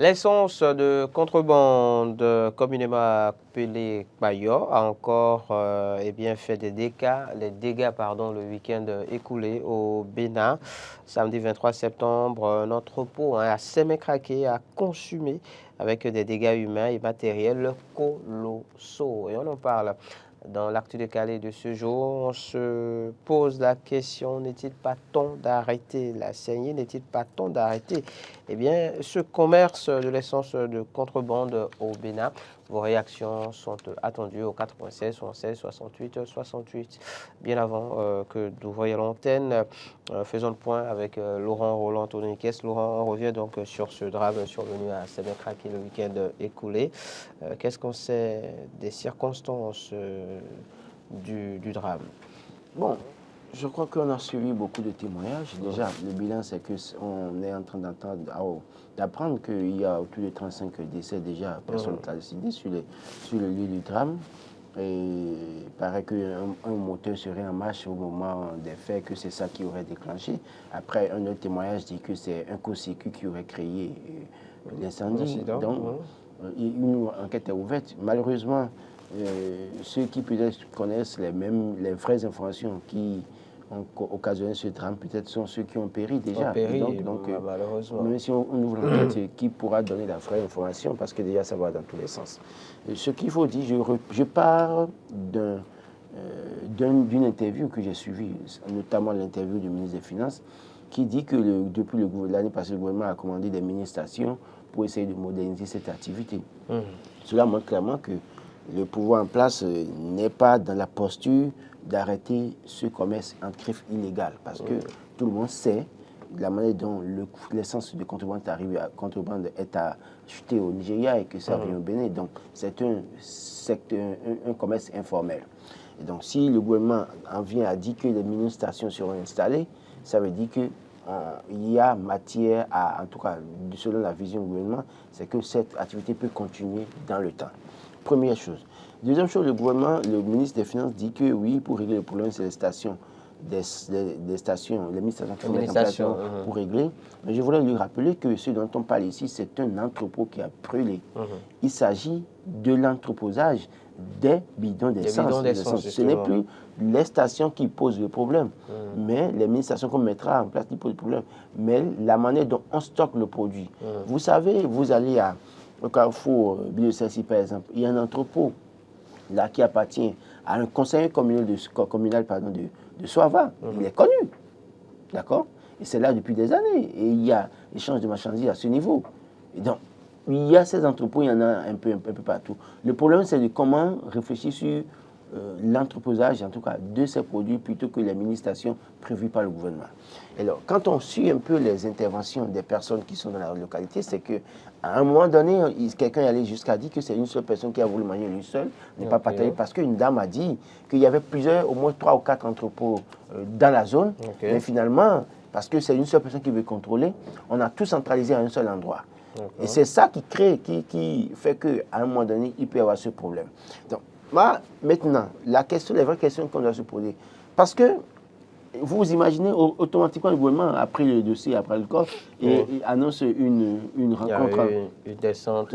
L'essence de contrebande, communément appelée Payo, a encore fait des dégâts le week-end écoulé au Bénin. Samedi 23 septembre, un entrepôt à Sémécraqué a consumé avec des dégâts humains et matériels colossaux. Et on en parle dans l'actu décalé de ce jour. On se pose la question, n'est-il pas temps d'arrêter la saignée? N'est-il pas temps d'arrêter ce commerce de l'essence de contrebande au Bénin? Vos réactions sont attendues au 96 76 68 68. Bien avant que d'ouvrir l'antenne, faisons le point avec Laurent Roland Toniquez. Laurent, on revient donc sur ce drame survenu à Sémécraqué le week-end écoulé. Qu'est-ce qu'on sait des circonstances du drame? Bon, je crois qu'on a suivi beaucoup de témoignages. Déjà, le bilan, c'est qu'on est en train d'apprendre qu'il y a autour de 35 décès déjà, personnes décédées sur le lieu du drame. Et il paraît qu'un moteur serait en marche au moment des faits, que c'est ça qui aurait déclenché. Après, un autre témoignage dit que c'est un court-circuit qui aurait créé l'incendie. Donc, une enquête est ouverte. Malheureusement, ceux qui peut-être connaissent les vraies informations qui ont occasionné ce drame, peut-être sont ceux qui ont péri déjà. Malheureusement. Même si on ouvre l'enquête, qui pourra donner la vraie information, parce que déjà ça va dans tous les sens. Ce qu'il faut dire, je pars d'une interview que j'ai suivie, notamment l'interview du ministre des Finances, qui dit que depuis l'année passée, le gouvernement a commandé des mini-stations pour essayer de moderniser cette activité. Cela montre clairement que le pouvoir en place n'est pas dans la posture d'arrêter ce commerce en griffe illégal, parce que tout le monde sait la manière dont l'essence de contrebande est achetée au Nigeria et que ça vient au Bénin. Donc, c'est un commerce informel. Et donc, si le gouvernement en vient à dire que les mini-stations seront installées, ça veut dire que il y a matière à, en tout cas, selon la vision du gouvernement, c'est que cette activité peut continuer dans le temps. Première chose. Deuxième chose, le ministre des Finances dit que oui, pour régler le problème, c'est les stations, les mini-stations qui mettent en place pour régler. Mais je voulais lui rappeler que ce dont on parle ici, c'est un entrepôt qui a brûlé. Il s'agit de l'entreposage des bidons d'essence. Ce n'est plus les stations qui posent le problème, mais les mini-stations qu'on mettra en place qui posent le problème, mais la manière dont on stocke le produit. Vous savez, vous allez au Carrefour Biosensi, par exemple, il y a un entrepôt là qui appartient à un conseiller communal de Soava. Il est connu, d'accord? Et c'est là depuis des années. Et il y a échange de marchandises à ce niveau. Et donc, il y a ces entrepôts, il y en a un peu partout. Le problème, c'est de comment réfléchir sur l'entreposage, en tout cas, de ces produits plutôt que les mini-stations prévues par le gouvernement. Et alors, quand on suit un peu les interventions des personnes qui sont dans la localité, c'est qu'à un moment donné, quelqu'un est allé jusqu'à dire que c'est une seule personne qui a voulu manger lui seul, n'est pas partagé, parce qu'une dame a dit qu'il y avait au moins 3 ou 4 entrepôts dans la zone, mais finalement, parce que c'est une seule personne qui veut contrôler, on a tout centralisé à un seul endroit. Et c'est ça qui fait qu'à un moment donné, il peut y avoir ce problème. Donc, maintenant, la vraie question qu'on doit se poser, parce que vous imaginez, automatiquement, le gouvernement a pris le dossier après le corps et annonce une rencontre. Une descente.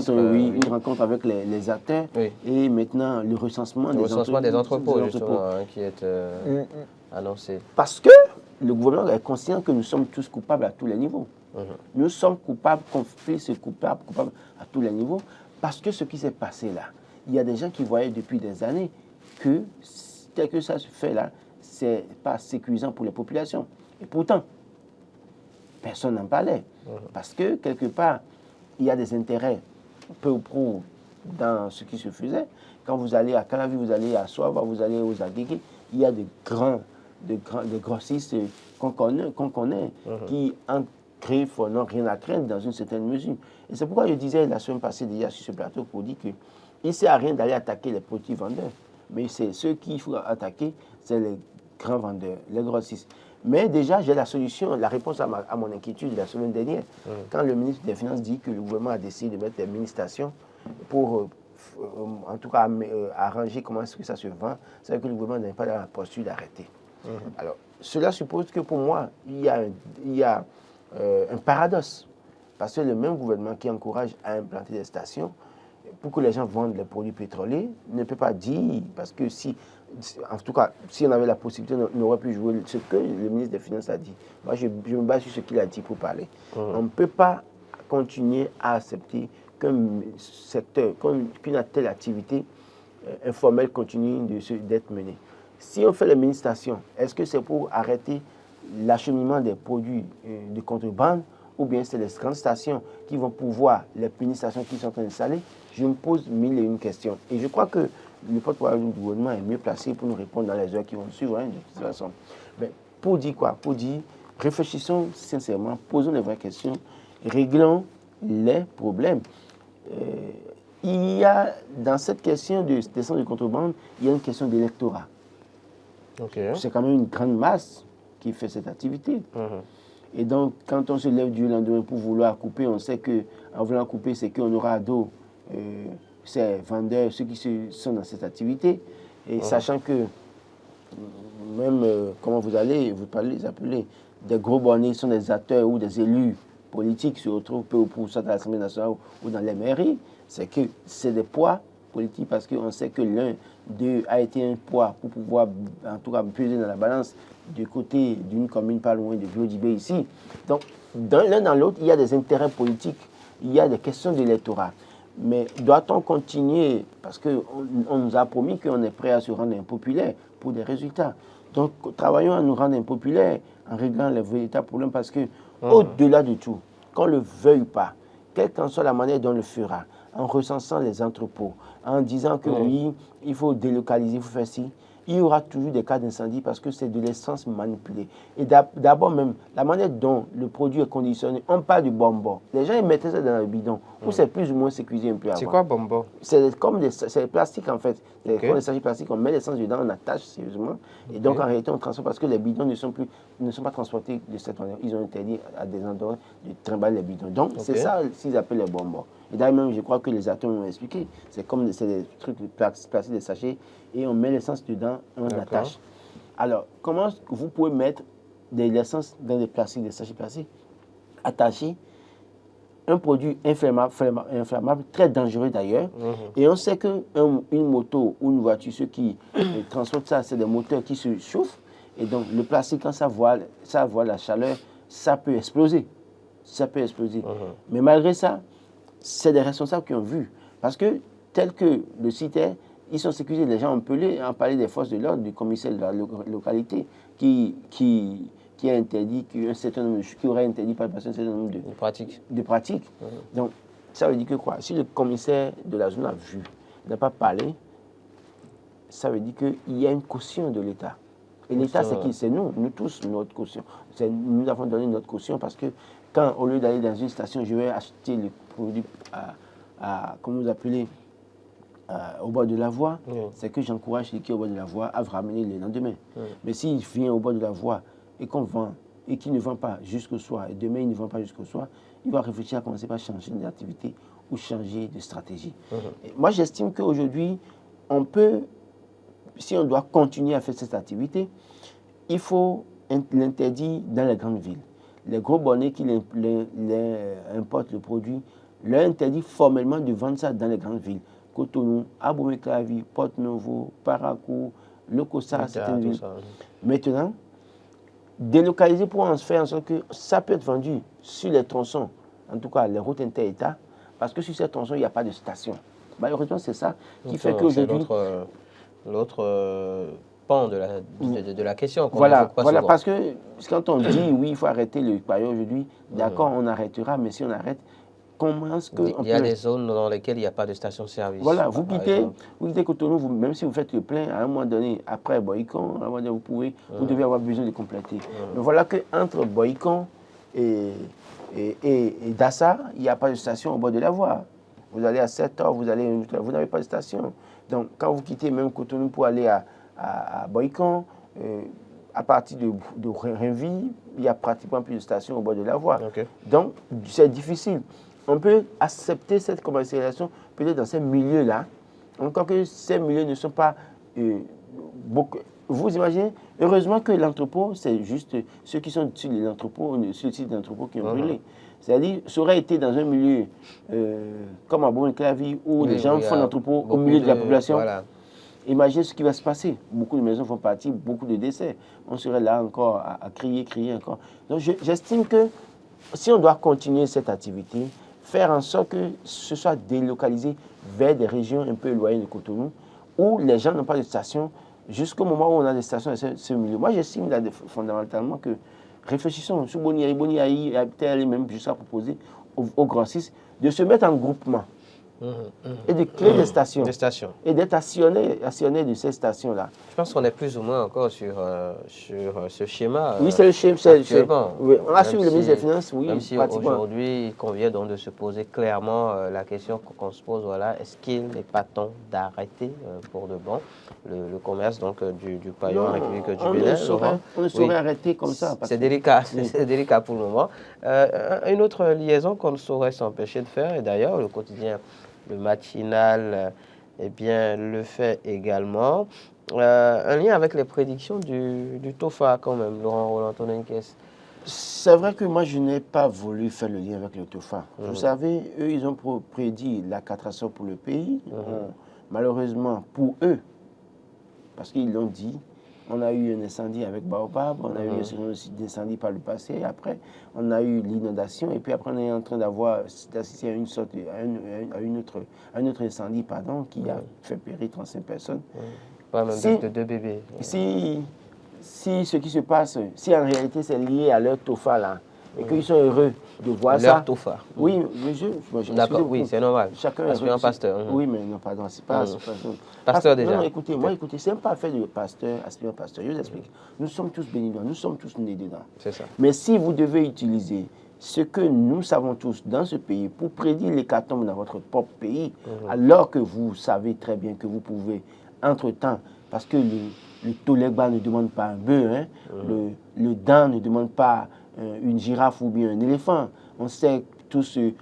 Une rencontre avec les acteurs et maintenant le recensement des entrepôts, justement, qui est annoncé. Parce que le gouvernement est conscient que nous sommes tous coupables à tous les niveaux. Nous sommes complices, coupables à tous les niveaux, parce que ce qui s'est passé là, il y a des gens qui voyaient depuis des années que tel que ça se fait là, c'est pas sécurisant pour les populations. Et pourtant, personne n'en parlait. Parce que quelque part, il y a des intérêts peu ou prou dans ce qui se faisait. Quand vous allez à Calavi, vous allez à Soava, vous allez aux Aguégué, il y a des grossistes qu'on connaît qui en griffes n'ont rien à craindre dans une certaine mesure. Et c'est pourquoi je disais la semaine passée déjà sur ce plateau pour dire qu'il ne sert à rien d'aller attaquer les petits vendeurs. Mais c'est ceux qu'il faut attaquer, c'est les grands vendeurs, les grossistes. Mais déjà, j'ai la solution, la réponse à mon inquiétude la semaine dernière, quand le ministre des Finances dit que le gouvernement a décidé de mettre des mini-stations pour, en tout cas, arranger comment est-ce que ça se vend, c'est que le gouvernement n'est pas dans la posture d'arrêter. Alors, cela suppose que pour moi, il y a un paradoxe. Parce que le même gouvernement qui encourage à implanter des stations pour que les gens vendent les produits pétroliers ne peut pas dire, parce que en tout cas, si on avait la possibilité, on aurait pu jouer ce que le ministre des Finances a dit. Moi, je me base sur ce qu'il a dit pour parler. On ne peut pas continuer à accepter qu'un secteur, qu'une telle activité informelle continue d'être menée. Si on fait les mini-stations, est-ce que c'est pour arrêter l'acheminement des produits de contrebande ou bien c'est les grandes stations qui vont pouvoir, les mini-stations qui sont en train d'installer? Je me pose mille et une questions. Et je crois que le porte-parole du gouvernement est mieux placé pour nous répondre dans les heures qui vont suivre, de toute façon. Mais pour dire quoi? Pour dire, réfléchissons sincèrement, posons les vraies questions, réglons les problèmes. Il y a, dans cette question de descente de contrebande, il y a une question d'électorat. C'est quand même une grande masse qui fait cette activité. Et donc, quand on se lève du lendemain pour vouloir couper, on sait qu'en voulant couper, c'est qu'on aura à dos ces vendeurs, ceux qui sont dans cette activité. Et sachant que, même, comment vous appelez, des gros bonnets sont des acteurs ou des élus politiques se retrouvent peu ou pour ça à l'Assemblée nationale ou dans les mairies, c'est que c'est des poids politiques parce qu'on sait que l'un d'eux a été un poids pour pouvoir, en tout cas, peser dans la balance du côté d'une commune pas loin de Biodibé ici. Donc, l'un dans l'autre, il y a des intérêts politiques, il y a des questions d'électorat. Mais doit-on continuer, parce qu'on nous a promis qu'on est prêt à se rendre impopulaire pour des résultats. Donc, travaillons à nous rendre impopulaires en réglant les véritables problèmes parce que, au-delà de tout, qu'on ne le veuille pas, quelle qu'en soit la manière dont on le fera, en recensant les entrepôts, en disant que oui, il faut délocaliser, il faut faire ci, il y aura toujours des cas d'incendie parce que c'est de l'essence manipulée. Et d'abord même, la manière dont le produit est conditionné, on parle du bonbon. Les gens ils mettaient ça dans le bidon, où c'est plus ou moins sécurisé un peu avant. C'est quoi bonbon? C'est comme c'est plastique en fait. Comme des sachets plastiques, on met l'essence dedans, on attache sérieusement. Et donc en réalité, on transporte parce que les bidons ne sont pas transportés de cette manière. Ils ont interdit à des endroits de trimballer les bidons. Donc c'est ça qu'ils appellent les bonbons. Et d'ailleurs même, je crois que les acteurs m'ont expliqué. C'est comme des trucs plastiques, des sachets, et on met l'essence dedans, on attache. Alors, comment vous pouvez mettre de l'essence dans des plastiques, des sachets plastiques, attacher un produit inflammable, très dangereux d'ailleurs, et on sait qu'une moto ou une voiture, ceux qui transportent ça, c'est des moteurs qui se chauffent, et donc le plastique, quand ça voit la chaleur, ça peut exploser. Ça peut exploser. Mais malgré ça, c'est des responsables qui ont vu. Parce que, tel que le site est, ils sont sécurisés. Les gens ont parlé des forces de l'ordre, du commissaire de la localité, qui a interdit, qui aurait interdit par passer un certain nombre de pratiques. Donc, ça veut dire que quoi? Si le commissaire de la zone a vu, n'a pas parlé, ça veut dire qu'il y a une caution de l'État. Et l'État, c'est qui? C'est nous tous, notre caution. Nous avons donné notre caution parce que quand, au lieu d'aller dans une station, je vais acheter le produit comment vous appelez, au bord de la voie, c'est que j'encourage celui qui est au bord de la voie à ramener le lendemain. Mais s'il vient au bord de la voie et qu'on vend, et qu'il ne vend pas jusqu'au soir, et demain il ne vend pas jusqu'au soir, il va réfléchir à commencer par changer d'activité ou changer de stratégie. Moi, j'estime qu'aujourd'hui, on peut, si on doit continuer à faire cette activité, il faut l'interdire dans les grandes villes. Les gros bonnets qui importent le produit, leur interdit formellement de vendre ça dans les grandes villes. Cotonou, Abomey-Clavy, Porto-Novo, Parakou, Lokossa, certaines villes. Maintenant, délocaliser pour en faire en sorte que ça peut être vendu sur les tronçons, en tout cas les routes inter-États, parce que sur ces tronçons, il n'y a pas de station. Malheureusement, c'est ça qui fait qu'aujourd'hui... L'autre pan de la question. Voilà, parce que quand on dit oui, il faut arrêter le paillot aujourd'hui, d'accord, on arrêtera, mais si on arrête, comment est-ce que... Il y a des zones dans lesquelles il n'y a pas de station-service. Voilà, vous quittez Cotonou, même si vous faites le plein, à un moment donné, après Boycon, à un moment donné, vous devez avoir besoin de compléter. Mais voilà qu'entre Boycon et Dassa, il n'y a pas de station au bord de la voie. Vous allez à 7 heures, vous n'avez pas de station. Donc, quand vous quittez même Cotonou pour aller à Boycon, à partir de Renvi, il n'y a pratiquement plus de station au bord de la voie. Donc, c'est difficile. On peut accepter cette commercialisation peut-être dans ces milieux-là, encore que ces milieux ne sont pas beaucoup. Vous imaginez, heureusement que l'entrepôt, c'est juste ceux qui sont sur l'entrepôt, sur le site de l'entrepôt qui ont brûlé. C'est-à-dire, ça aurait été dans un milieu comme à Bon-Clavier où les gens font l'entrepôt au milieu de la population. Voilà. Imaginez ce qui va se passer. Beaucoup de maisons font partie, beaucoup de décès. On serait là encore à crier encore. Donc j'estime que si on doit continuer cette activité, faire en sorte que ce soit délocalisé vers des régions un peu éloignées de Cotonou, où les gens n'ont pas de station, jusqu'au moment où on a des stations dans ce milieu. Moi, j'estime fondamentalement que réfléchissons, sur Boni a peut-être même jusqu'à proposer aux grossistes de se mettre en groupement. Et de créer des stations. Et d'être actionné de ces stations-là. Je pense qu'on est plus ou moins encore sur ce schéma. Oui, c'est le schéma. Oui, on a suivi le ministre des Finances, oui. Même si aujourd'hui, il convient donc de se poser clairement la question qu'on se pose, voilà, est-ce qu'il n'est pas temps d'arrêter pour de bon le commerce donc, du paillon en République du Bénin? On ne saurait arrêter comme ça. C'est délicat, c'est délicat pour le moment. Une autre liaison qu'on ne saurait s'empêcher de faire, et d'ailleurs, le quotidien, le matinal, eh bien, le fait également. Un lien avec les prédictions du TOFA quand même, Laurent Roland-Tonenkes. C'est vrai que moi, je n'ai pas voulu faire le lien avec le TOFA. Vous savez, eux, ils ont prédit la catastrophe pour le pays. Malheureusement, pour eux, parce qu'ils l'ont dit, on a eu un incendie avec Baobab, on a eu un incendie par le passé, après on a eu l'inondation, et puis après on est en train d'assister à un autre incendie qui a fait périr 35 personnes. Pas même de 2 bébés. Si ce qui se passe, si en réalité c'est lié à leur TOFA là, et qu'ils sont heureux de voir ça. Leur TOFA. Oui, d'accord, oui, c'est normal. Chacun est un pasteur. Oui, mais non, pardon, c'est pas... Pasteur déjà. Non, écoutez, c'est même pas fait de pasteur, aspirant pasteur. Je vous explique. Nous sommes tous béninois, nous sommes tous nés dedans. C'est ça. Mais si vous devez utiliser ce que nous savons tous dans ce pays pour prédire l'hécatombe dans votre propre pays, alors que vous savez très bien que vous pouvez, entre-temps, parce que le Tolegba ne demande pas un bœuf, hein, le Dan ne demande pas une girafe ou bien un éléphant. On sait tous, j'ai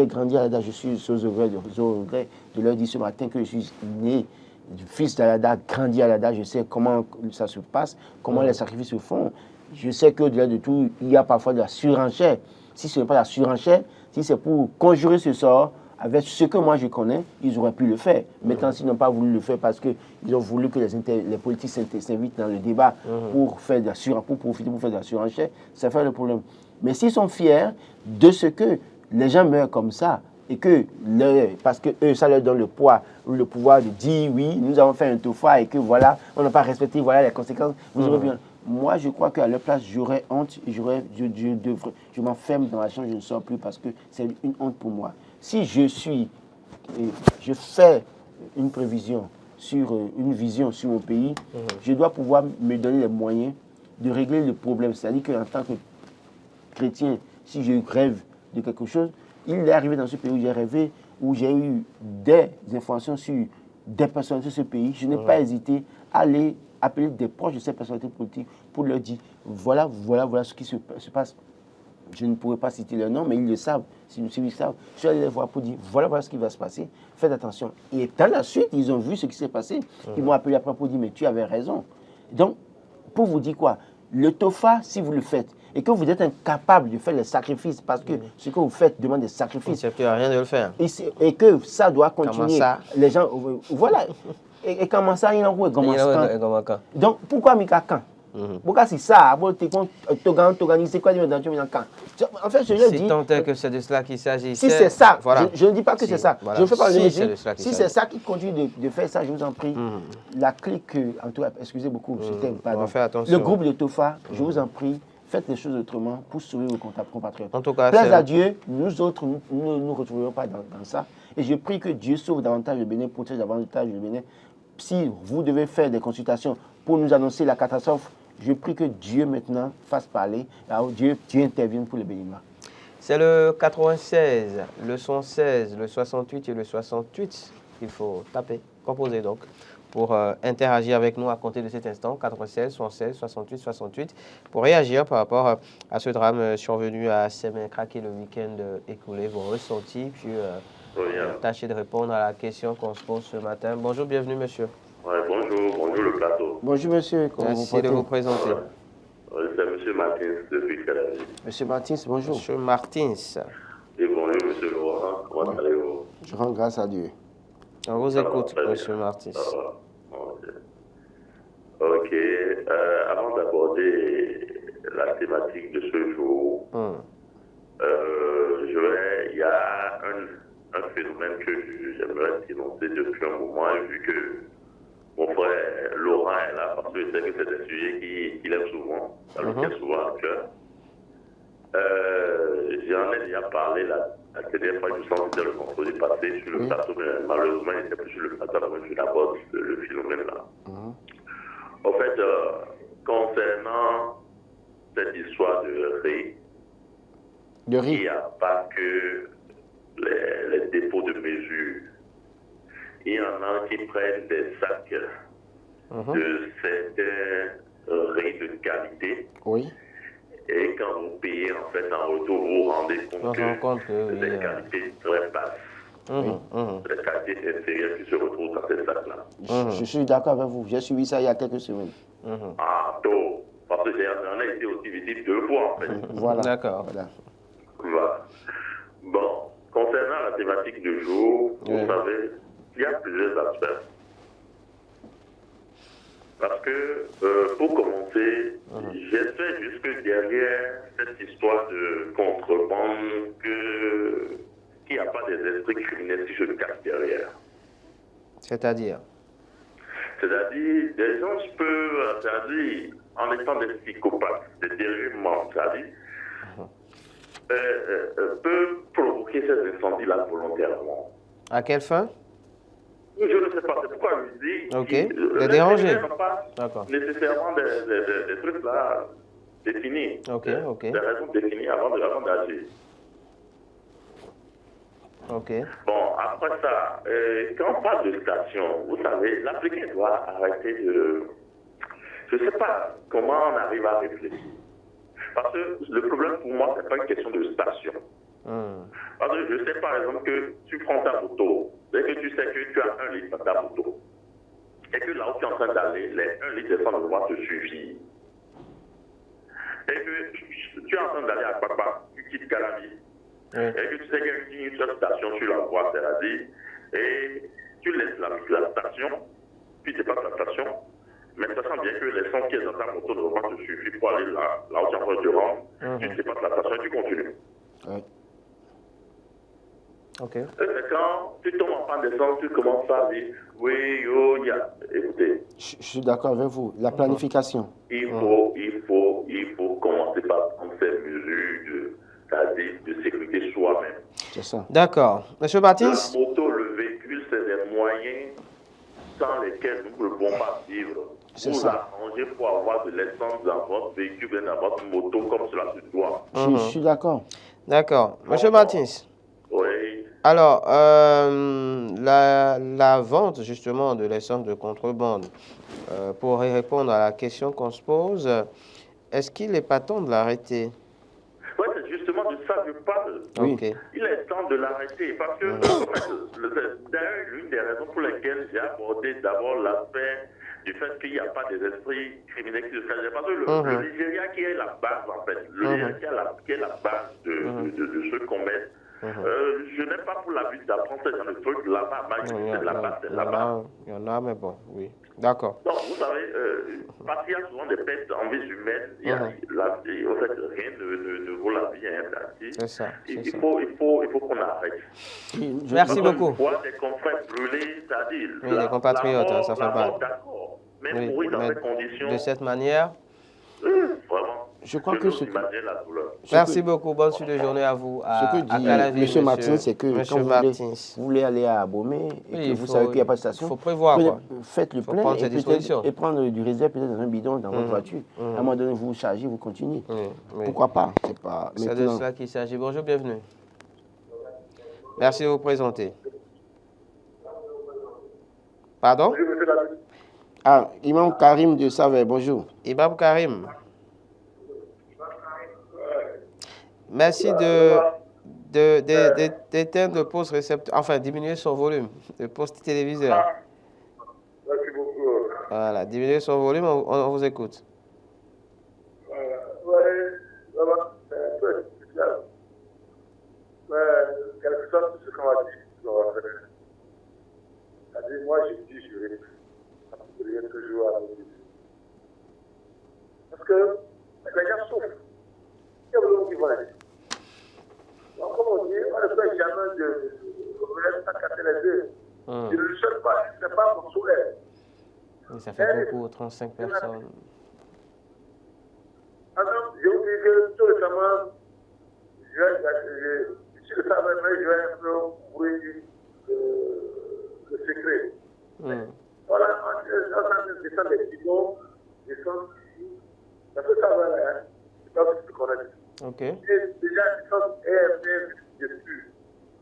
grandi à l'Alada, je suis aux regrets de leur dire ce matin que je suis né du fils d'Alada, grandi à l'Alada, je sais comment ça se passe, comment les sacrifices se font. Je sais qu'au-delà de tout, il y a parfois de la surenchère. Si ce n'est pas la surenchère, si c'est pour conjurer ce sort, avec ce que moi je connais, ils auraient pu le faire. Maintenant, s'ils n'ont pas voulu le faire parce qu'ils ont voulu que les politiques s'invitent dans le débat pour profiter pour faire de la surenchère, ça fait le problème. Mais s'ils sont fiers de ce que les gens meurent comme ça, et que parce que eux, ça leur donne le poids ou le pouvoir de dire oui, nous avons fait un TOFA et que voilà, on n'a pas respecté, voilà les conséquences, vous aurez bien. Moi, je crois qu'à leur place, j'aurais honte et je m'enferme dans la chambre, je ne sors plus parce que c'est une honte pour moi. Si je fais une prévision une vision sur mon pays, je dois pouvoir me donner les moyens de régler le problème. C'est-à-dire qu'en tant que chrétien, si je rêve de quelque chose, il est arrivé dans ce pays où j'ai rêvé, où j'ai eu des informations sur des personnalités de ce pays. Je n'ai pas hésité à aller appeler des proches de ces personnalités politiques pour leur dire voilà ce qui se passe. Je ne pourrais pas citer leur nom, mais ils le savent. Ils le savent. Je suis allé les voir pour dire voilà ce qui va se passer. Faites attention. Et dans la suite, ils ont vu ce qui s'est passé. Ils m'ont appelé après pour dire mais tu avais raison. Donc, pour vous dire quoi, le TOFA, si vous le faites, et que vous êtes incapable de faire les sacrifices, parce que ce que vous faites demande des sacrifices. Il ne sert à rien de le faire. Et que ça doit continuer. Comment ça? Les gens, voilà. Et comment ça, il en a quand. Donc, pourquoi Mikakan? Pourquoi c'est ça? C'est quoi en fait, je dis. Si tant est que c'est de cela qu'il s'agit. Si c'est ça, voilà. je ne dis pas que c'est ça. Voilà. Je ne fais pas si c'est ça qui conduit de faire ça, je vous en prie. La clique, en tout cas, excusez beaucoup, on va faire attention. Le groupe de TOFA, je vous en prie, faites les choses autrement pour sauver vos compatriotes. En tout cas, place à Dieu, nous autres, nous ne nous retrouverons pas dans ça. Et je prie que Dieu sauve davantage le Bénin, protège davantage le Bénin. Si vous devez faire des consultations pour nous annoncer la catastrophe, je prie que Dieu maintenant fasse parler, Dieu intervienne pour les Béninois. C'est le 96, le 116, le 68 et le 68 qu'il faut taper, composer donc, pour interagir avec nous à compter de cet instant, 96, 116, 68, 68, pour réagir par rapport à ce drame survenu à Sémin-Craqué le week-end écoulé, vos ressentis, puis tâchez de répondre à la question qu'on se pose ce matin. Bonjour, bienvenue monsieur. Ouais, bonjour le plateau. Bonjour monsieur, merci de vous présenter. C'est M. Martins depuis Calais. Monsieur Martins, bonjour. Monsieur Martins. Et bonjour, M. Laurent. Comment allez-vous? Je rends grâce à Dieu. On vous écoute, Monsieur Martins. Ok. Avant d'aborder la thématique de ce jour, il y a un phénomène que j'aimerais dénoncer depuis un moment, vu que mon frère Laurent est là, parce que je sais que c'est un sujet qu'il aime souvent, ça lui tient souvent à cœur. J'en ai déjà parlé la dernière fois, je sens que c'était le vendredi passé sur le plateau, mais malheureusement, il n'était plus sur le plateau, donc je l'aborde le phénomène là. En fait, concernant cette histoire de riz, il n'y a pas que les dépôts de mesure. Il y en a qui prennent des sacs de certains riz de qualité. Oui. Et quand vous payez, en fait, en retour, vous vous rendez compte que c'est des qualités très basses. Des qualités inférieures qui se retrouvent dans ces sacs-là. Je suis d'accord avec vous. J'ai suivi ça il y a quelques semaines. Ah, tôt. Parce que j'en ai été aussi visible 2 fois, en fait. Voilà. D'accord. Voilà. Bon, concernant la thématique du jour, vous savez, il y a plusieurs aspects. Parce que, pour commencer, j'espère juste que derrière cette histoire de contrebande, qu'il n'y a pas des esprits criminels qui se cachent derrière. C'est-à-dire, des gens peuvent, en étant des psychopathes, des dérivements, peuvent provoquer ces incendies-là volontairement. à quelle fin? Je ne sais pas, c'est pourquoi je dis... Ok, les déranger. D'accord. Nécessairement des trucs là définis. Ok. Des raisons définies avant d'agir. Ok. Bon, après ça, quand on parle de station, vous savez, l'Africain doit arrêter de... Je ne sais pas comment on arrive à réfléchir. Parce que le problème pour moi, ce n'est pas une question de station. Parce que je sais par exemple que tu prends ta moto, et que tu sais que tu as 1 litre dans ta moto, et que là où tu es en train d'aller, les 1 litre de sang vont te suivre. Et que tu es en train d'aller à Papa, tu quittes Calabi, et que tu sais qu'il y a une seule station sur la voie, c'est-à-dire, et tu laisses la station, puis tu dépasses la station, mais sachant bien que les sons qui est dans ta moto ne vont pas te suffire pour aller là où tu es en train de rendre, tu dépasses la station et tu continues. Ok. Et quand tu tombes en panne d'essence, tu commences à dire, oui, yo, écoutez. Je suis d'accord avec vous. La planification. Il faut commencer par prendre ces mesures de sécurité soi-même. C'est ça. D'accord. Monsieur Baptiste? La moto, le véhicule, c'est des moyens sans lesquels nous ne pouvons pas vivre. Vous arrangez pour avoir de l'essence dans votre véhicule, dans votre moto, comme cela se doit. Je suis d'accord. D'accord. Monsieur Baptiste? Oui. Alors, la vente justement de l'essence de contrebande, pour y répondre à la question qu'on se pose, est-ce qu'il n'est pas temps de l'arrêter? Oui, c'est justement de ça que je parle. Okay. Il est temps de l'arrêter parce que d'ailleurs, l'une des raisons pour lesquelles j'ai abordé d'abord l'aspect du fait qu'il n'y a pas des esprits criminels qui se cachent. Parce que le Nigeria qui est la base, en fait, le Nigeria qui est la base de ce qu'on met. Je n'ai pas pour l'habitude d'apprendre ce genre de trucs là-bas. C'est là-bas. Il y en a, mais bon, oui. D'accord. Donc, vous savez, parce qu'il y a souvent des pertes en vie humaine, en fait, rien ne vaut la vie. C'est ça. Il faut qu'on arrête. Merci beaucoup. Voir des confrères brûlés, c'est-à-dire. Oui, les compatriotes, ça fait mal. D'accord. Mais mourir dans ces conditions. De cette manière. Vraiment. Je crois que ce Merci beaucoup. Bonne suite de journée à vous. Ce que dit M. Martin, c'est que quand vous voulez aller à Abomey et que vous savez qu'il n'y a pas de station, il faut prévoir. Faites le plein et prendre du réserve peut-être dans un bidon dans votre voiture. À un moment donné, vous chargez, vous continuez. Pourquoi pas? C'est de cela qu'il s'agit. Bonjour, bienvenue. Merci de vous présenter. Pardon? Ah, Imam Karim de Savè, bonjour. Imam Karim. Merci d'éteindre le poste récepteur, enfin diminuer son volume, le poste téléviseur. Merci beaucoup. Voilà, diminuer son volume, on vous écoute. C'est-à-dire, moi, je dis, je répète. Ça ne peut rien toujours à nous. Parce que les gens souffrent. Il y a beaucoup qui vont aller. Donc, comme on dit, on ne peut jamais de casser les deux. Je ne le souhaite pas, ce n'est pas mon souhait. Oui, ça fait beaucoup, 35 personnes. Alors, je vous dis que tout récemment, je suis le savais, mais je vais un peu ouvrir le secret. Voilà, on descend des bidons, descend ici. Ça peut savoir, hein, c'est pas ce que tu connais. Ok. Et déjà, descend EFF dessus.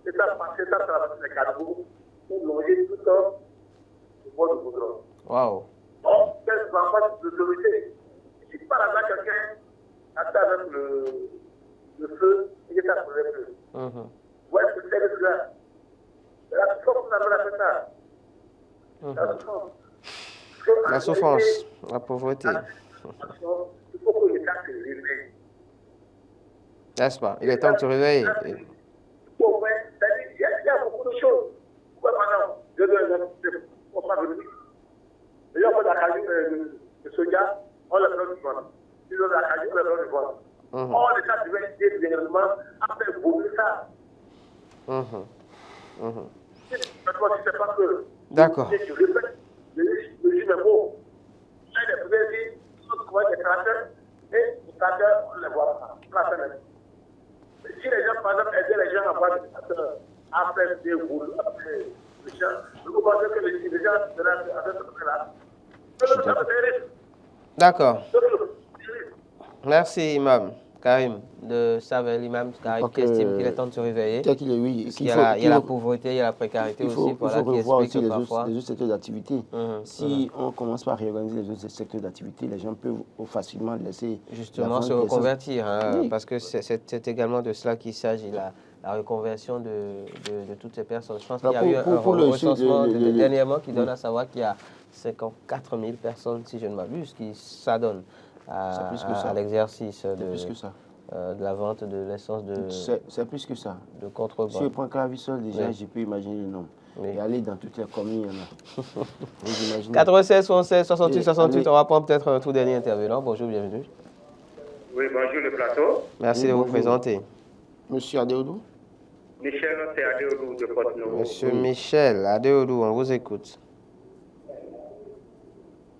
Et ça passe, ça traverse les cargos pour loger tout le temps au bord du goudron. Waouh. Or, quelle va pas d'autorité? Si par hasard quelqu'un attend avec le feu, il est à pour le feu. Ouais, c'est cela. La souffrance, on appelle ça. La souffrance. La souffrance, la pauvreté. Il faut que l'État se réveille. N'est-ce pas? Il est temps de se réveiller. Il y a beaucoup de choses. Pourquoi maintenant, je ne pas venir. Les gens font la cajou de soja, on le donne du ventre. Ils ont la cajou, on le donne du ventre. Or, l'État devait aider directement à faire bouger ça. Maintenant, si ce n'est pas que. D'accord. Je répète, le juge est beau. Ça, il est peut-être dit, nous trouvons des tracteurs, et les tracteurs, on ne les voit pas. Si les gens, par exemple, aidaient les gens à voir des tracteurs, à faire des roules, à faire des champs, vous pensez que les gens seraient avec ce truc-là. D'accord. Merci, Imam Karim de Savel, Imam Karim, qui estime qu'il est temps de se réveiller. Oui, il y a la pauvreté, il y a la précarité aussi. Il faut revoir aussi les autres secteurs d'activité. Si on commence par réorganiser les autres secteurs d'activité, les gens peuvent facilement laisser... Justement, se reconvertir, parce que c'est également de cela qu'il s'agit, la reconversion de toutes ces personnes. Je pense qu'il y a eu un recensement dernièrement qui donne à savoir qu'il y a 54 000 personnes, si je ne m'abuse, qui s'adonnent à l'exercice de la vente de l'essence de... C'est plus que ça. De contrebande. Si je prends Clavissol, déjà, je peux imaginer le nombre. Et aller dans toutes les communes, il y en a. 96, 76, 68, 68, on va prendre peut-être un tout dernier intervenant. Bonjour, bienvenue. Oui, bonjour le plateau. Merci de vous présenter. Monsieur Adéodou. Michel, c'est Adéodou de Porte-Nouveau. Monsieur Michel Adéodou, on vous écoute.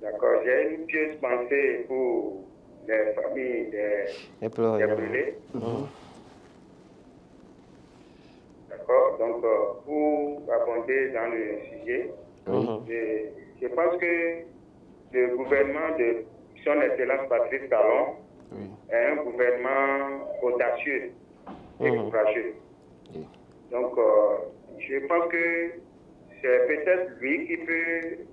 D'accord, j'ai une pieuse pensée pour les familles des brûlés. D'accord, donc pour abonder dans le sujet, je pense que le gouvernement de son Excellence Patrice Talon est un gouvernement audacieux et courageux. Donc, je pense que c'est peut-être lui qui peut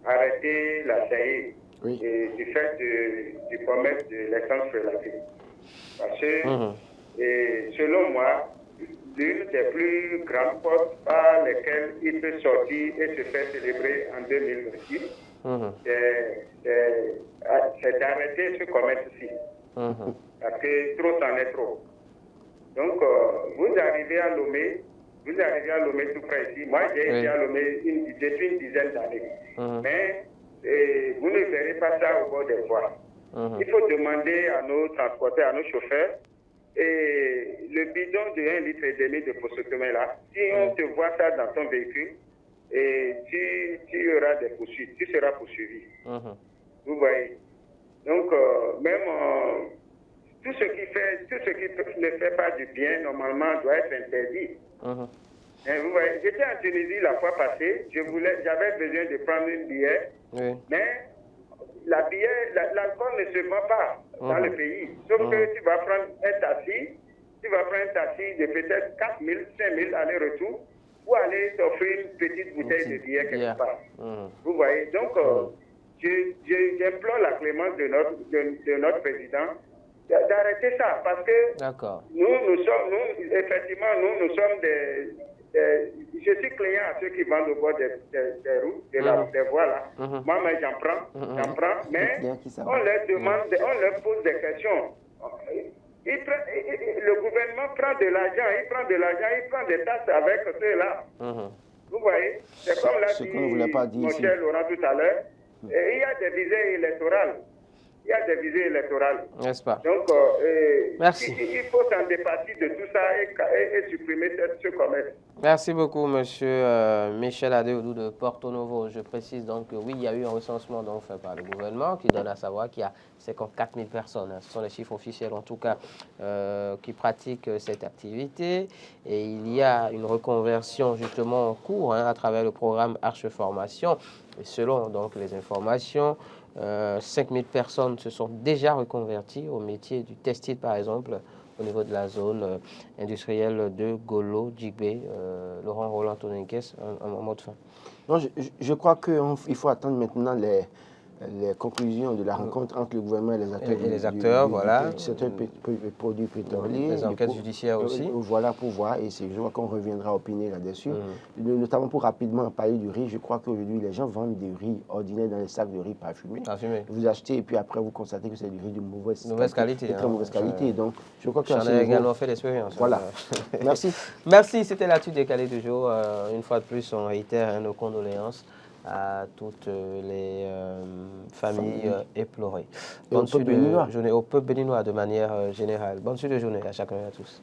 arrêter la CAE du fait du commerce de l'essence relative. Parce que, selon moi, l'une des plus grandes portes par lesquelles il peut sortir et se faire célébrer en 2026, c'est d'arrêter ce commerce-ci. Parce que trop c'en est trop. Donc, vous arrivez à Lomé tout près ici. Moi, j'ai été à Lomé depuis une dizaine d'années. Mais vous ne verrez pas ça au bord des voies. Il faut demander à nos transporteurs, à nos chauffeurs, et le bidon de 1,5 litre de Posotomé là, si on te voit ça dans ton véhicule, et tu auras des poursuites, tu seras poursuivi. Vous voyez. Donc, même tout ce qui ne fait pas du bien, normalement, doit être interdit. Vous voyez, j'étais en Tunisie la fois passée, j'avais besoin de prendre une bière, mais l'alcool ne se vend pas dans le pays. Sauf que tu vas prendre un taxi de peut-être 4 000, 5 000 aller-retour pour aller t'offrir une petite bouteille de bière quelque part. Vous voyez, donc j'implore la clémence de notre président d'arrêter ça, parce que nous sommes je suis client à ceux qui vendent au bord des routes, des voies là. Moi, j'en prends, mais on leur pose des questions. le gouvernement prend de l'argent, il prend des taxes avec ceux-là. Vous voyez, c'est comme l'a dit mon cher Laurent tout à l'heure. Il y a des visées électorales. N'est-ce pas? Donc, merci. Il faut s'en dépasser de tout ça et supprimer ce commerce. Merci beaucoup, monsieur Michel Adéoudou de Porto Novo. Je précise donc que oui, il y a eu un recensement donc fait par le gouvernement qui donne à savoir qu'il y a 54 000 personnes, ce sont les chiffres officiels en tout cas, qui pratiquent cette activité. Et il y a une reconversion justement en cours à travers le programme Arche Formation. Et selon donc les informations, 5 000 personnes se sont déjà reconverties au métier du textile, par exemple, au niveau de la zone industrielle de Golo, Djigbe, Laurent Roland Tonenkes, en mode fin. Non, je crois qu'il faut attendre maintenant les conclusions de la rencontre entre le gouvernement et les acteurs. Voilà. Du secteur produits pétroliers. Les enquêtes judiciaires aussi. Voilà, pour voir. Et je crois qu'on reviendra opiner là-dessus. Notamment pour rapidement parler du riz. Je crois qu'aujourd'hui, les gens vendent du riz ordinaire dans les sacs de riz parfumé. Vous achetez et puis après, vous constatez que c'est du riz de mauvaise qualité. De très mauvaise qualité. Donc, je crois que j'en ai également fait l'expérience. Voilà. Merci. Merci. C'était l'actu décalé du jour. Une fois de plus, on réitère nos condoléances à toutes les familles éplorées. Bonne suite de journée au peuple béninois de manière générale. Bonne suite de journée à chacun et à tous.